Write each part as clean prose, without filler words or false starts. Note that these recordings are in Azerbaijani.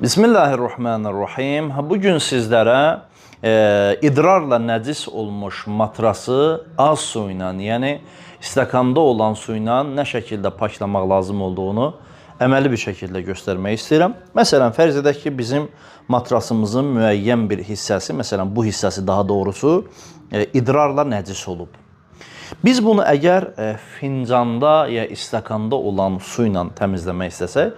Bismillahirrahmanirrahim. Bugün sizlərə idrarla nəcis olmuş matrası az su ilə, yəni stəkanda olan su ilə nə şəkildə paklamaq lazım olduğunu əməli bir şəkildə göstərmək istəyirəm. Məsələn, fərz edək ki, bizim matrasımızın müəyyən bir hissəsi, məsələn, bu hissəsi daha doğrusu idrarla nəcis olub. Biz bunu əgər fincanda ya stəkanda olan su ilə təmizləmək istəsək,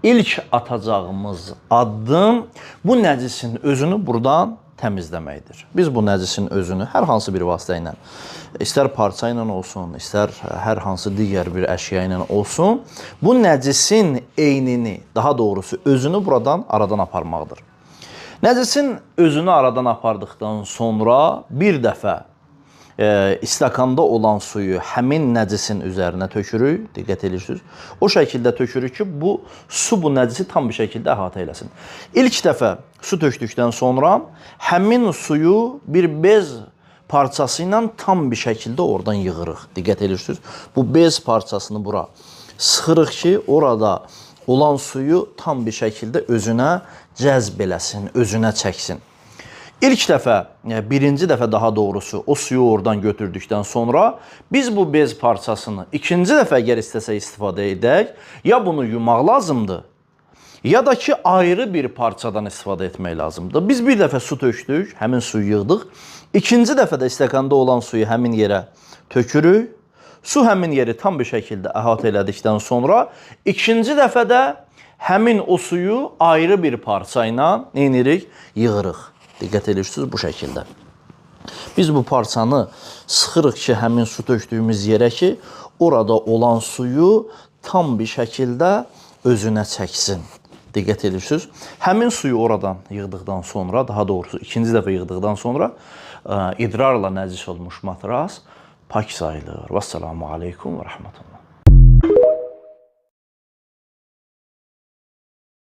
ilk atacağımız addım bu nəcisin özünü buradan təmizləməkdir. Biz bu nəcisin özünü hər hansı bir vasitə ilə, istər parça ilə olsun, istər hər hansı digər bir əşya ilə olsun, bu nəcisin eynini, daha doğrusu özünü buradan aradan aparmaqdır. Nəcisin özünü aradan apardıqdan sonra bir dəfə stəkanda olan suyu həmin nəcisin üzərinə tökürük, diqqət edirsiniz. O şəkildə tökürük ki, bu su bu nəcisi tam bir şəkildə əhatə eləsin. İlk dəfə su tökdükdən sonra həmin suyu bir bez parçası ilə tam bir şəkildə oradan yığırıq. Diqqət edirsiniz. Bu bez parçasını bura sıxırıq ki, orada olan suyu tam bir şəkildə özünə cəzb eləsin, özünə çəksin. İlk dəfə, birinci dəfə daha doğrusu o suyu oradan götürdükdən sonra biz bu bez parçasını ikinci dəfə əgər istəsək istifadə edək, ya bunu yumaq lazımdır, ya da ki ayrı bir parçadan istifadə etmək lazımdır. Biz bir dəfə su tökdük, həmin suyu yığdıq. İkinci dəfə də stəkanda olan suyu həmin yerə tökürük. Su həmin yeri tam bir şəkildə əhatə elədikdən sonra ikinci dəfə də həmin o suyu ayrı bir parça ilə neynirik? Yığırıq. Diqqət edirsiniz bu şəkildə. Biz bu parçanı sıxırıq ki, həmin su tökdüyümüz yerə ki, orada olan suyu tam bir şəkildə özünə çəksin. Diqqət edirsiniz. Həmin suyu oradan yığdıqdan sonra, daha doğrusu ikinci dəfə yığdıqdan sonra idrarla nəcis olmuş matras pak sayılır. Vəssalamu aleykum və rəhmətullah.